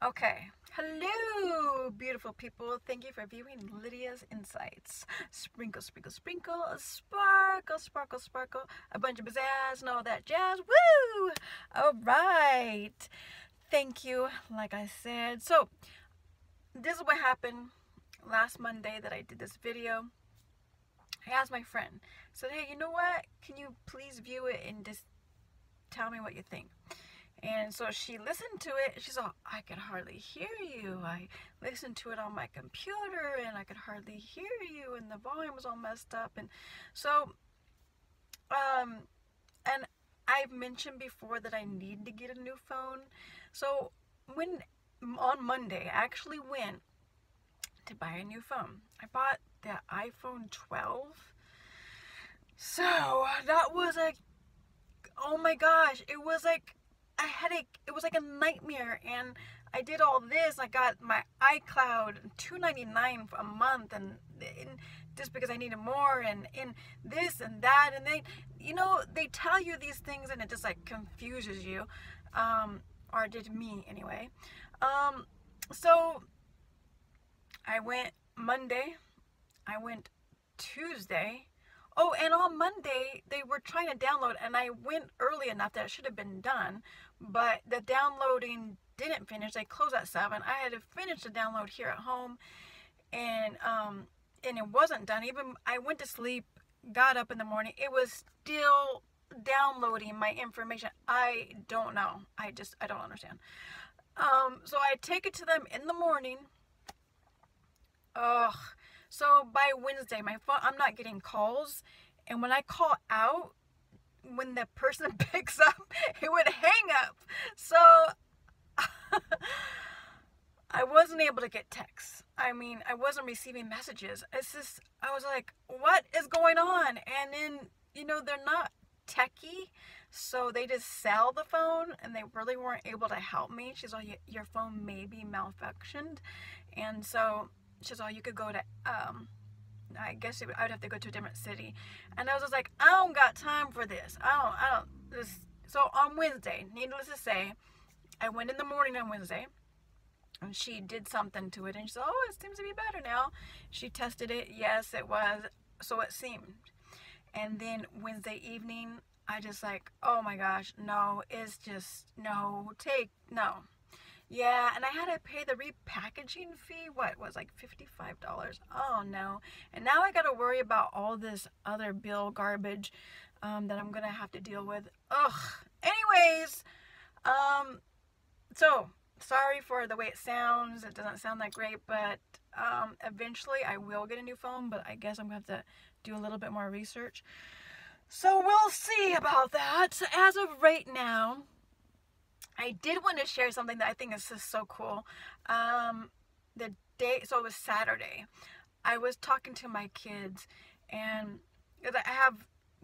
Okay. Hello, beautiful people. Thank you for viewing Lydia's Insights. Sprinkle, sprinkle, sprinkle, sparkle, sparkle, sparkle, a bunch of pizzazz and all that jazz. Woo! All right. Thank you, like I said. So, this is what happened last Monday that I did this video. I asked my friend, said, hey, you know what? Can you please view it and just tell me what you think? And so she listened to it. She's all, I could hardly hear you. I listened to it on my computer and I could hardly hear you, and the volume was all messed up. And so, and I've mentioned before that I need to get a new phone. So on Monday, I actually went to buy a new phone. I bought the iPhone 12. So that was like, oh my gosh, it was like a headache. It was like a nightmare. And I did all this. I got my iCloud, $2.99 a month, and just because I needed more, and this and that, and they tell you these things and it just like confuses you, or it did me anyway. So I went Monday, I went Tuesday. Oh, and on Monday, they were trying to download, and I went early enough that it should have been done, but the downloading didn't finish. They closed at 7. I had to finish the download here at home, and it wasn't done. Even I went to sleep, got up in the morning, it was still downloading my information. I don't know. I don't understand. So I take it to them in the morning. Ugh. So by Wednesday, my phone, I'm not getting calls. And when I call out, when the person picks up, it would hang up. So I wasn't able to get texts. I mean, I wasn't receiving messages. It's just, I was like, what is going on? And then, they're not techie. So they just sell the phone, and they really weren't able to help me. She's like, your phone may be malfunctioned. And so she's all, you could go to, I guess I would have to go to a different city. And I was just like, I don't got time for this. So on Wednesday, needless to say, I went in the morning on Wednesday, and she did something to it, and she said, oh, it seems to be better now. She tested it. Yes, it was. So it seemed. And then Wednesday evening, I just like, oh my gosh, no, it's just, no. Yeah, and I had to pay the repackaging fee. What was like $55? Oh no! And now I got to worry about all this other bill garbage that I'm gonna have to deal with. Ugh. Anyways, so sorry for the way it sounds. It doesn't sound that great, but eventually I will get a new phone. But I guess I'm gonna have to do a little bit more research. So we'll see about that. So as of right now, I did want to share something that I think is just so cool. So it was Saturday. I was talking to my kids, and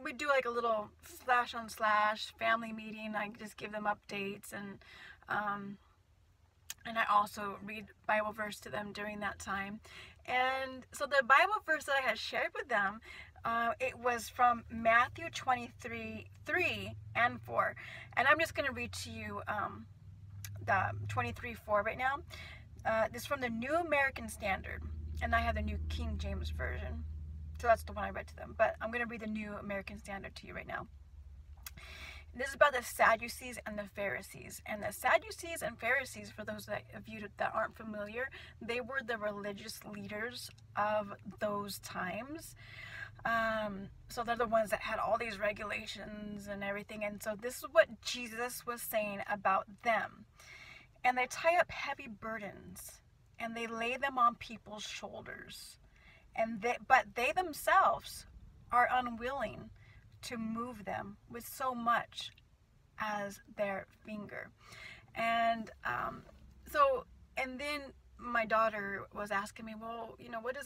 we do like a little slash on slash family meeting. I just give them updates, and I also read Bible verse to them during that time. And so the Bible verse that I had shared with them, it was from Matthew 23:3 and 4. And I'm just going to read to you the 23:4 right now. This is from the New American Standard. And I have the New King James Version. So that's the one I read to them. But I'm going to read the New American Standard to you right now. This is about the Sadducees and the Pharisees. And the Sadducees and Pharisees, for those of you that aren't familiar, they were the religious leaders of those times. So they're the ones that had all these regulations and everything. And so this is what Jesus was saying about them. And they tie up heavy burdens, and they lay them on people's shoulders. But they themselves are unwilling to move them with so much as their finger. And then my daughter was asking me, well, what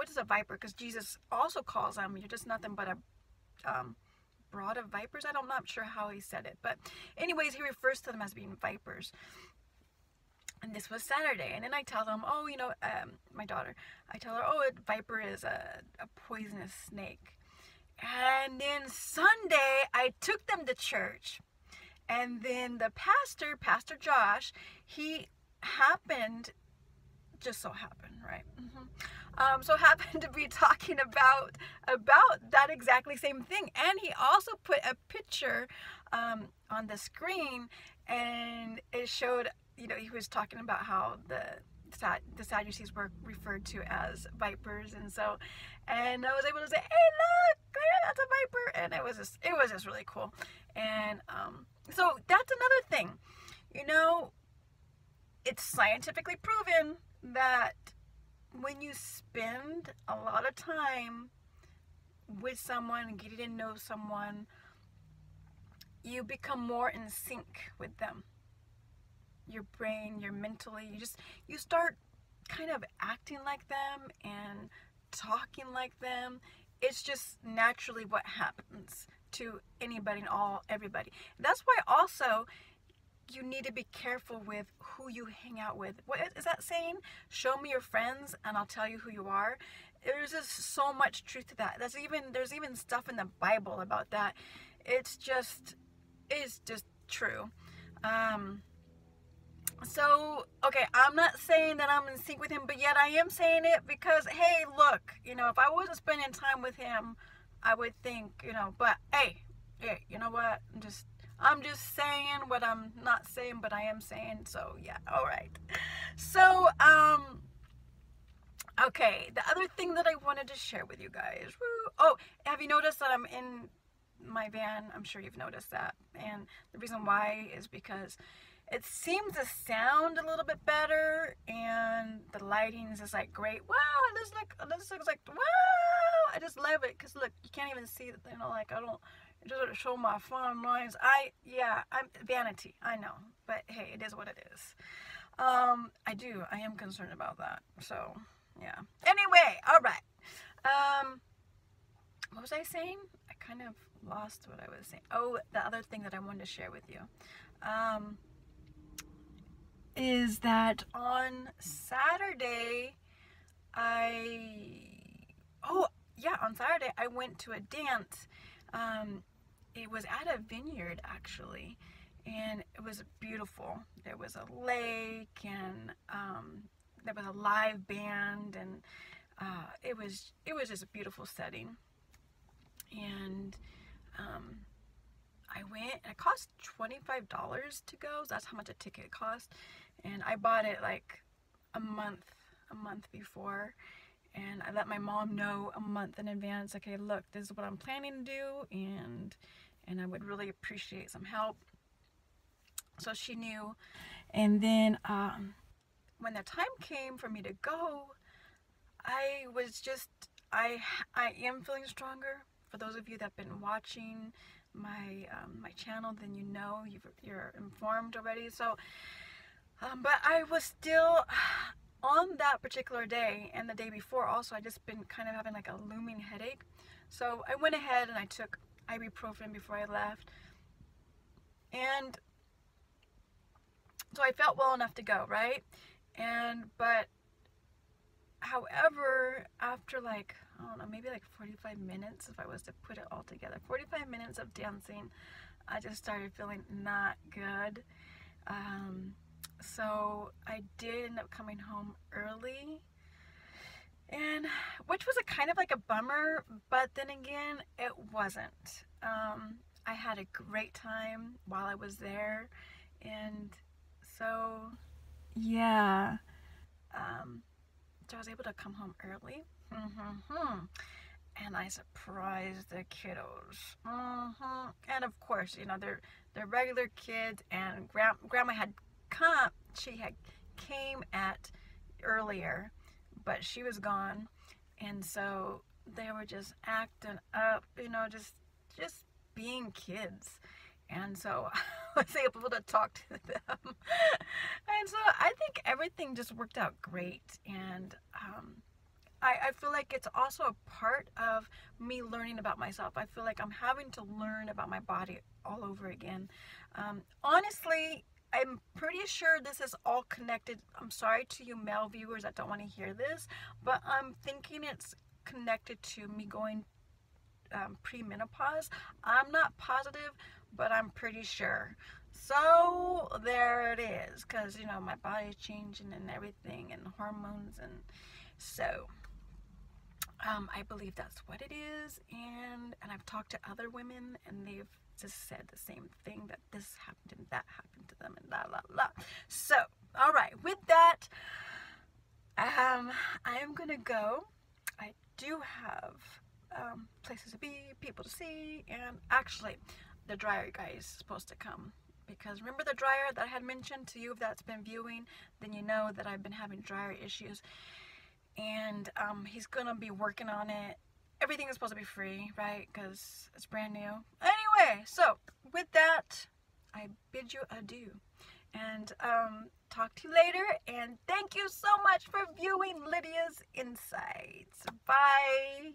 is a viper? Because Jesus also calls them, you're just nothing but a brood of vipers. I'm not sure how he said it, but anyways, he refers to them as being vipers. And this was Saturday, and then I tell them, my daughter, I tell her, a viper is a poisonous snake. And then Sunday, I took them to church, And then the pastor, Pastor Josh, he happened, just so happened, right? So happened to be talking about that exactly same thing, and he also put a picture on the screen, and it showed, you know, he was talking about how the Sadducees were referred to as vipers, and I was able to say, hey, look, that's a viper, and it was just really cool. And so that's another thing, you know, it's scientifically proven that when you spend a lot of time with someone and getting to know someone, you become more in sync with them. Your brain, your mentally, you start kind of acting like them and talking like them. It's just naturally what happens to anybody and everybody. That's why also you need to be careful with who you hang out with. What is that saying? Show me your friends and I'll tell you who you are. There's just so much truth to that. There's even stuff in the Bible about that. It's just true. So, okay, I'm not saying that I'm in sync with him, but yet I am saying it because, hey, look, you know, if I wasn't spending time with him, I would think, you know, but hey, you know what? I'm just saying what I'm not saying, but I am saying. So yeah, all right. So okay, the other thing that I wanted to share with you guys. Oh, have you noticed that I'm in my van? I'm sure you've noticed that, and the reason why is because it seems to sound a little bit better, and the lighting is just like great. Wow, this looks like wow. I just love it because look, you can't even see it. You know, like it doesn't show my fine lines. I'm vanity. I know, but hey, it is what it is. I am concerned about that. So yeah. Anyway, all right. What was I saying? I kind of lost what I was saying. Oh, the other thing that I wanted to share with you. Is that on Saturday, on Saturday I went to a dance. It was at a vineyard actually, and it was beautiful. There was a lake, and there was a live band, and it was just a beautiful setting. And I went, and it cost $25 to go. So that's how much a ticket cost. And I bought it like a month before, and I let my mom know a month in advance. Okay, look, this is what I'm planning to do, and I would really appreciate some help. So she knew. And then when the time came for me to go, I am feeling stronger. For those of you that have been watching my channel, then you know, you're informed already. So but I was still on that particular day, and the day before also, I just been kind of having like a looming headache. So I went ahead and I took ibuprofen before I left, and so I felt well enough to go, right? But however, after like, I don't know, maybe like 45 minutes, if I was to put it all together, 45 minutes of dancing, I just started feeling not good. So I did end up coming home early, and which was a kind of like a bummer, but then again, it wasn't. I had a great time while I was there, and so yeah, so I was able to come home early. And I surprised the kiddos. And of course, you know, they're regular kids, and grandma had come. She had came at earlier, but she was gone, and so they were just acting up, you know, just being kids. And so I was able to talk to them. And so I think everything just worked out great. And I feel like it's also a part of me learning about myself. I feel like I'm having to learn about my body all over again. Honestly, I'm pretty sure this is all connected. I'm sorry to you male viewers that don't want to hear this, but I'm thinking it's connected to me going premenopause. I'm not positive, but I'm pretty sure. So there it is, because you know my body's changing and everything, and hormones, and so I believe that's what it is. And I've talked to other women, and they've just said the same thing, that this happened and that happened to them, and la la la. So all right, with that, I am gonna go. I do have places to be, people to see, and actually the dryer guy is supposed to come, because remember the dryer that I had mentioned to you that's been viewing, then you know that I've been having dryer issues, and he's gonna be working on it. Everything is supposed to be free, right, because it's brand new. Anyway, so with that, I bid you adieu, and talk to you later, and thank you so much for viewing Lydia's Insights. Bye.